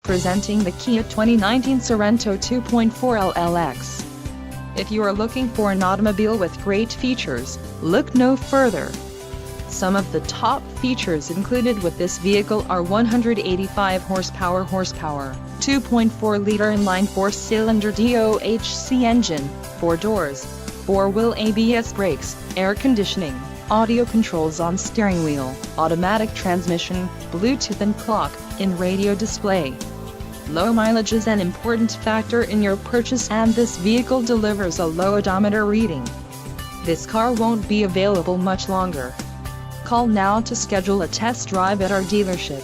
Presenting the Kia 2019 Sorento 2.4 LLX. If you are looking for an automobile with great features, look no further. Some of the top features included with this vehicle are 185 horsepower, 2.4-liter inline 4-cylinder DOHC engine, 4 doors, 4-wheel ABS brakes, air conditioning, audio controls on steering wheel, automatic transmission, Bluetooth and clock-in radio display. Low mileage is an important factor in your purchase, and this vehicle delivers a low odometer reading. This car won't be available much longer. Call now to schedule a test drive at our dealership.